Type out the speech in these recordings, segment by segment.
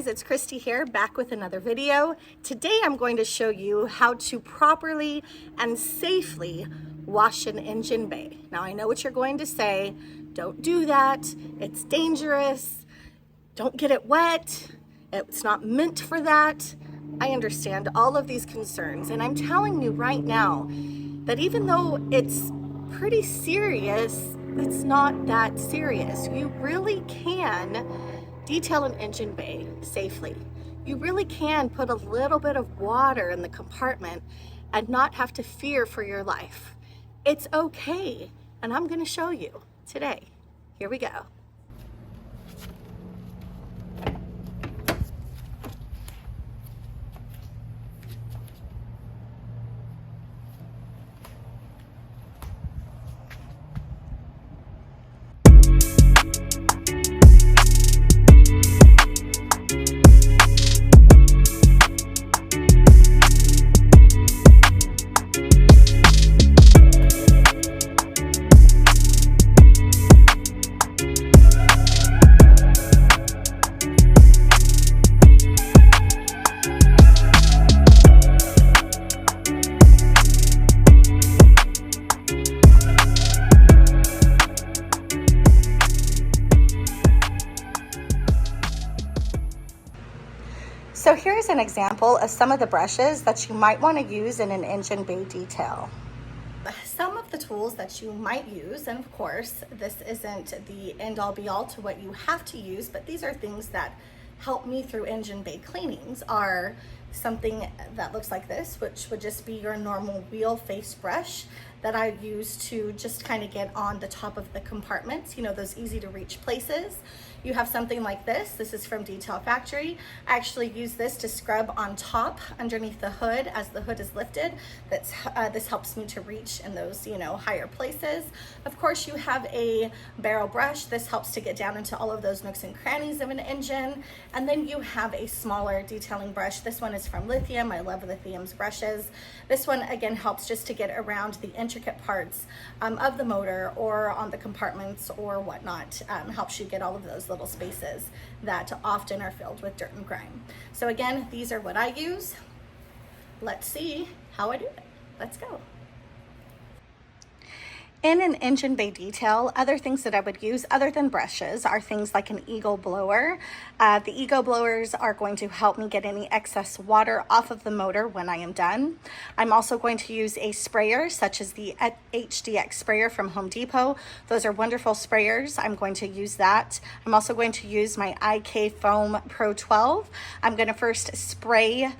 it's Christy here, back with another video. Today I'm going to show you how to properly and safely wash an engine bay. Now I know what you're going to say, don't do that, it's dangerous, don't get it wet, it's not meant for that. I understand all of these concerns, and I'm telling you right now that even though it's pretty serious, it's not that serious. You really can detail an engine bay safely. You really can put a little bit of water in the compartment and not have to fear for your life. It's okay, and I'm going to show you today. Here we go. So here's an example of some of the brushes that you might want to use in an engine bay detail. Some of the tools that you might use, and of course this isn't the end-all be-all to what you have to use, but these are things that help me through engine bay cleanings, are something that looks like this, which would just be your normal wheel face brush that I use to just kind of get on the top of the compartments, you know, those easy to reach places. You have something like this. This is from Detail Factory. I actually use this to scrub on top underneath the hood as the hood is lifted. This helps me to reach in those, you know, higher places. Of course, you have a barrel brush. This helps to get down into all of those nooks and crannies of an engine. And then you have a smaller detailing brush. This one is from Lithium. I love Lithium's brushes. This one again helps just to get around the intricate parts of the motor or on the compartments or whatnot. Helps you get all of those little spaces that often are filled with dirt and grime. So again, these are what I use. Let's see how I do it. Let's go. In an engine bay detail, other things that I would use other than brushes are things like an eagle blower. The eagle blowers are going to help me get any excess water off of the motor when I am done. I'm also going to use a sprayer such as the HDX sprayer from Home Depot. Those are wonderful sprayers. I'm going to use that. I'm also going to use my IK Foam Pro 12. I'm going to first spray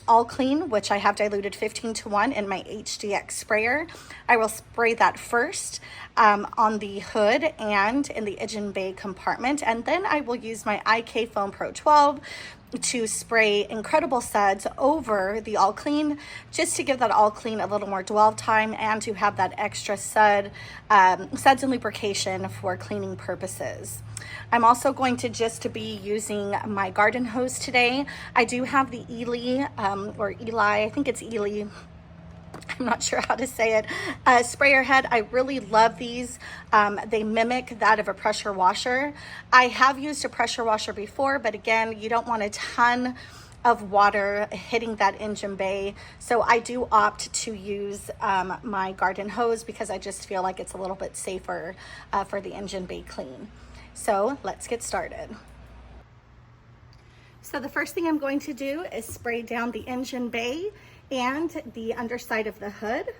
all clean, which I have diluted 15:1 in my HDX sprayer. I will spray that first on the hood and in the engine bay compartment, and then I will use my IK Foam Pro 12 to spray Incredible Suds over the all clean, just to give that all clean a little more dwell time and to have that extra suds and lubrication for cleaning purposes. I'm also going to just be using my garden hose today. I do have the Eli, I think it's Eli, I'm not sure how to say it, sprayer head. I really love these. They mimic that of a pressure washer. I have used a pressure washer before, but again, you don't want a ton of water hitting that engine bay. So I do opt to use my garden hose because I just feel like it's a little bit safer for the engine bay clean. So let's get started. So the first thing I'm going to do is spray down the engine bay and the underside of the hood.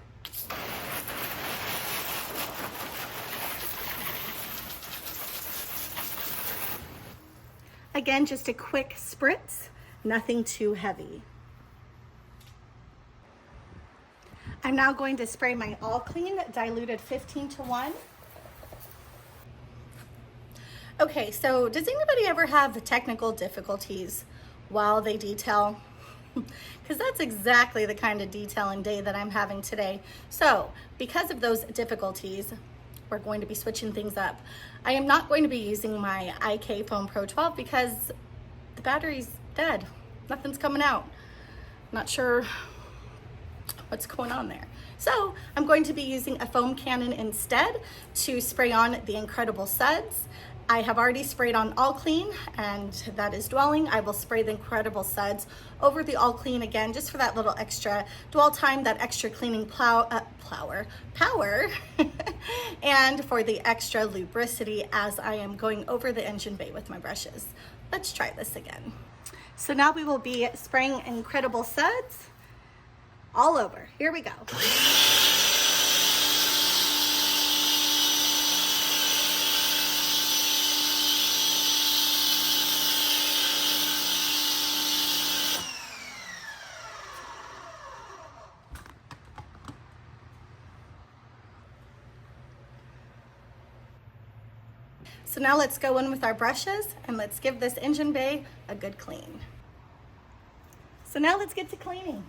Again, just a quick spritz, nothing too heavy. I'm now going to spray my all clean diluted 15:1. Okay, so does anybody ever have technical difficulties while they detail? Because that's exactly the kind of detailing day that I'm having today. So because of those difficulties, we're going to be switching things up. I am not going to be using my IK Foam Pro 12 because the battery's dead. Nothing's coming out. Not sure what's going on there. So I'm going to be using a foam cannon instead to spray on the Incredible Suds. I have already sprayed on All Clean, and that is dwelling. I will spray the Incredible Suds over the All Clean again, just for that little extra dwell time, that extra cleaning power, and for the extra lubricity as I am going over the engine bay with my brushes. Let's try this again. So now we will be spraying Incredible Suds all over. Here we go. So now let's go in with our brushes and let's give this engine bay a good clean. So now let's get to cleaning.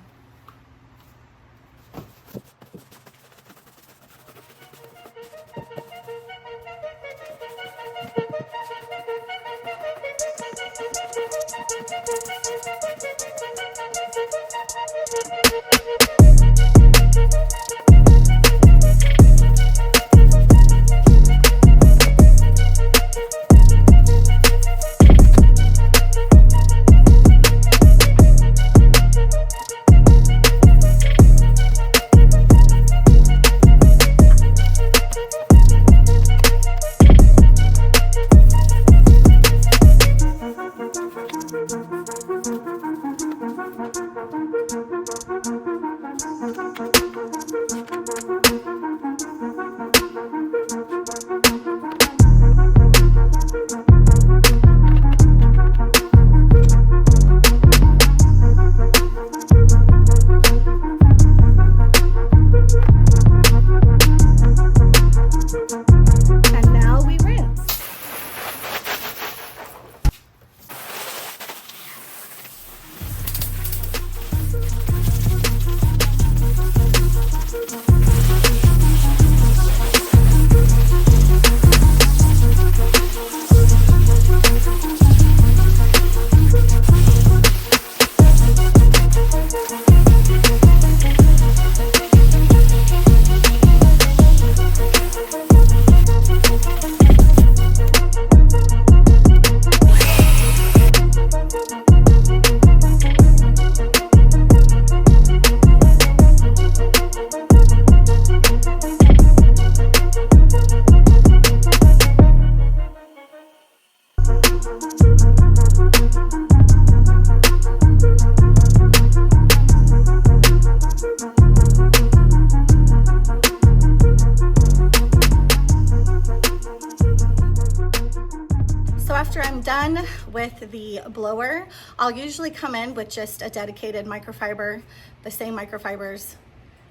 After I'm done with the blower, I'll usually come in with just a dedicated microfiber, the same microfibers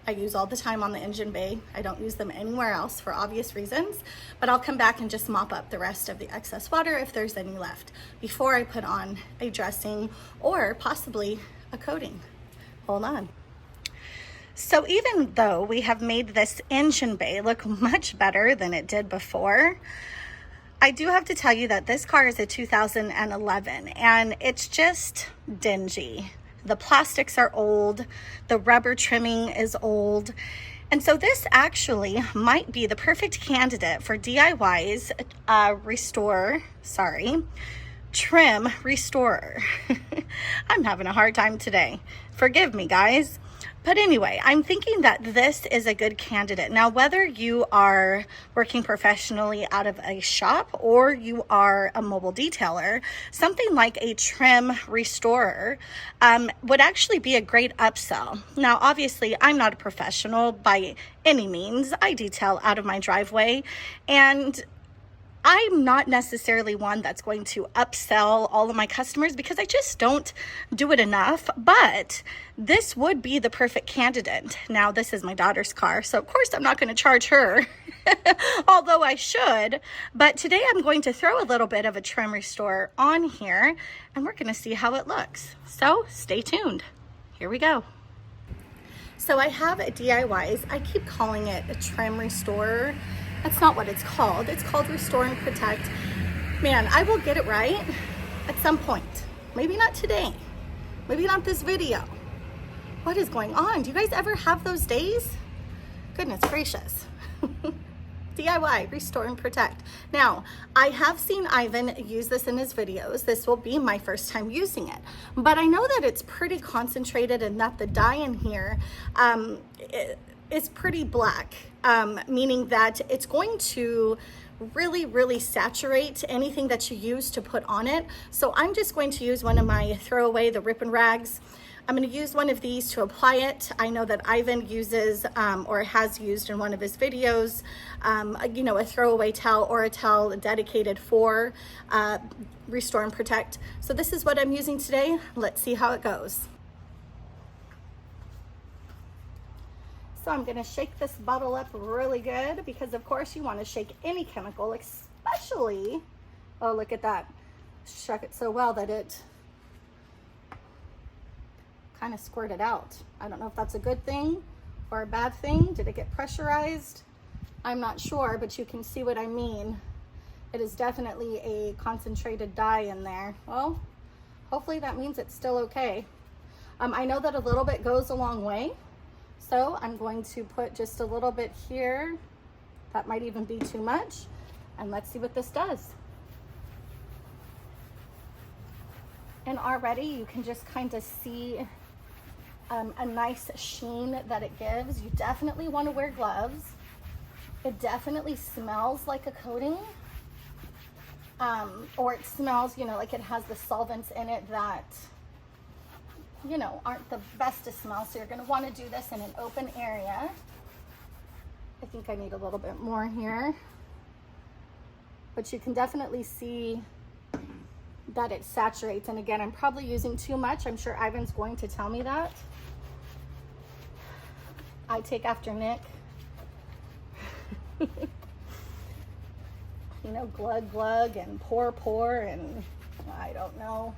I use all the time on the engine bay. I don't use them anywhere else for obvious reasons, but I'll come back and just mop up the rest of the excess water if there's any left before I put on a dressing or possibly a coating. Hold on. So even though we have made this engine bay look much better than it did before, I do have to tell you that this car is a 2011 and it's just dingy. The plastics are old, the rubber trimming is old, and so this actually might be the perfect candidate for DIY's trim restorer. I'm having a hard time today. Forgive me, guys. But anyway, I'm thinking that this is a good candidate. Now, whether you are working professionally out of a shop or you are a mobile detailer, something like a trim restorer would actually be a great upsell. Now, obviously, I'm not a professional by any means. I detail out of my driveway, and I'm not necessarily one that's going to upsell all of my customers because I just don't do it enough, but this would be the perfect candidate. Now, this is my daughter's car, so of course I'm not going to charge her, although I should, but today I'm going to throw a little bit of a trim restore on here, and we're going to see how it looks. So stay tuned. Here we go. So I have a DIY's, I keep calling it a trim restorer. That's not what it's called. It's called Restore and Protect. Man, I will get it right at some point. Maybe not today. Maybe not this video. What is going on? Do you guys ever have those days? Goodness gracious. DIY, restore and protect. Now, I have seen Ivan use this in his videos. This will be my first time using it, but I know that it's pretty concentrated and that the dye in here is pretty black, meaning that it's going to really saturate anything that you use to put on it. So I'm just going to use one of my throwaway, the Rip and Rags. I'm going to use one of these to apply it. I know that Ivan uses or has used in one of his videos, you know, a throwaway towel or a towel dedicated for restore and protect. So this is what I'm using today. Let's see how it goes. So I'm going to shake this bottle up really good because of course you want to shake any chemical, especially, oh look at that, shook it so well that it kind of squirted out. I don't know if that's a good thing or a bad thing. Did it get pressurized? I'm not sure, but you can see what I mean. It is definitely a concentrated dye in there. Well, hopefully that means it's still okay. I know that a little bit goes a long way, so I'm going to put just a little bit here. That might even be too much, and let's see what this does. And already you can just kind of see a nice sheen that it gives. You definitely want to wear gloves. It definitely smells like a coating, or it smells, you know, like it has the solvents in it that, you know, aren't the best to smell. So you're going to want to do this in an open area. I think I need a little bit more here, but you can definitely see that it saturates. And again, I'm probably using too much. I'm sure Ivan's going to tell me that. I take after Nick. You know, glug glug and pour and I don't know.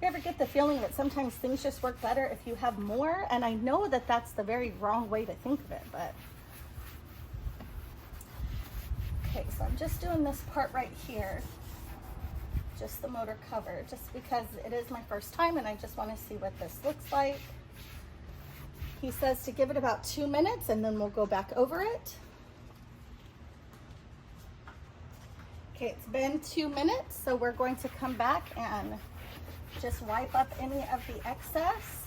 You ever get the feeling that sometimes things just work better if you have more? And I know that that's the very wrong way to think of it, but okay, so I'm just doing this part right here, just the motor cover, just because it is my first time and I just want to see what this looks like. He says to give it about 2 minutes and then we'll go back over it. Okay, it's been 2 minutes, so we're going to come back and just wipe up any of the excess.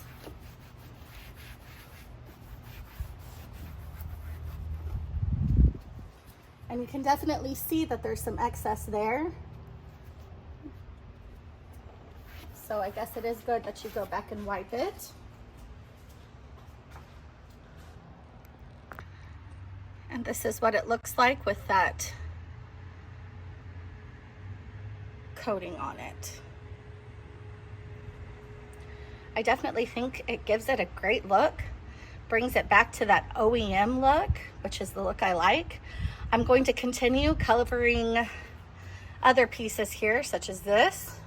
And you can definitely see that there's some excess there. So I guess it is good that you go back and wipe it. And this is what it looks like with that coating on it. I definitely think it gives it a great look, brings it back to that OEM look, which is the look I like. I'm going to continue covering other pieces here, such as this,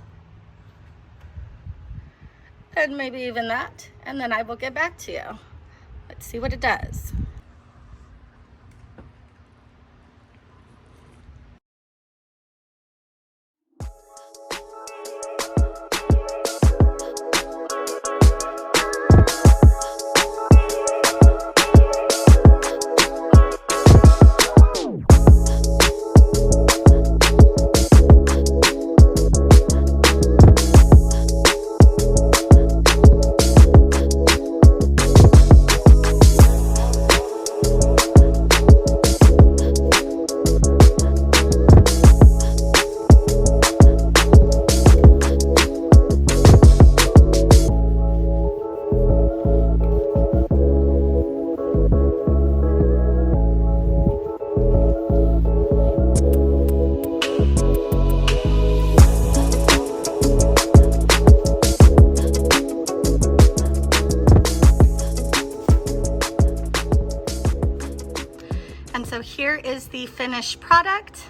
and maybe even that, and then I will get back to you. Let's see what it does. So here is the finished product.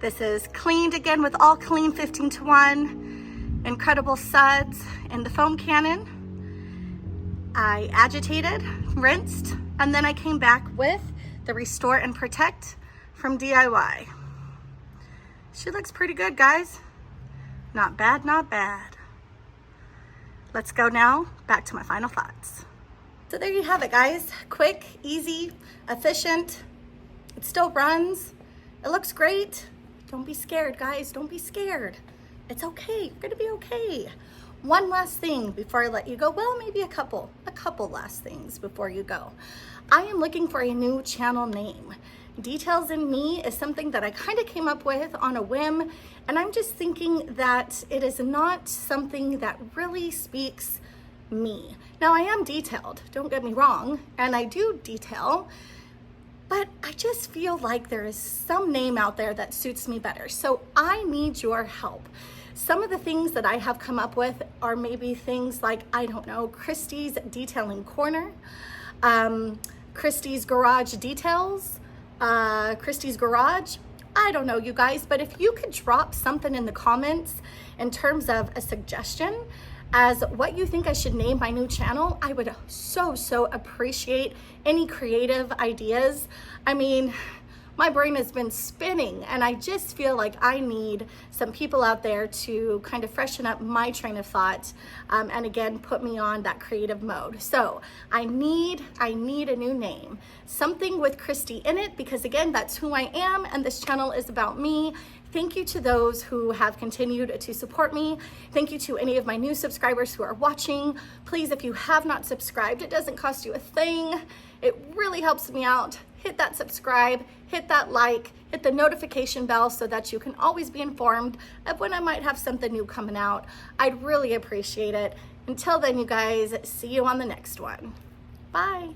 This is cleaned again with all clean 15-to-1, incredible suds in the foam cannon. I agitated, rinsed, and then I came back with the Restore and Protect from DIY. She looks pretty good, guys. Not bad, not bad. Let's go now back to my final thoughts. So there you have it, guys. Quick, easy, efficient. It still runs. It looks great. Don't be scared, guys. Don't be scared. It's okay. You're gonna be okay. One last thing before I let you go. Well, maybe a couple last things before you go. I am looking for a new channel name. Details in Me is something that I kind of came up with on a whim, and I'm just thinking that it is not something that really speaks me. Now, I am detailed, don't get me wrong, and I do detail, but I just feel like there is some name out there that suits me better. So I need your help. Some of the things that I have come up with are maybe things like, I don't know, Christy's Detailing Corner, Christy's Garage Details, Christy's Garage. I don't know, you guys, but if you could drop something in the comments in terms of a suggestion as what you think I should name my new channel, I would so appreciate any creative ideas. I mean, my brain has been spinning, and I just feel like I need some people out there to kind of freshen up my train of thought, and again, put me on that creative mode. So I need a new name, something with Christy in it, because again, that's who I am, and this channel is about me. Thank you to those who have continued to support me. Thank you to any of my new subscribers who are watching. Please, if you have not subscribed, it doesn't cost you a thing. It really helps me out. Hit that subscribe, hit that like, hit the notification bell so that you can always be informed of when I might have something new coming out. I'd really appreciate it. Until then, you guys, see you on the next one. Bye.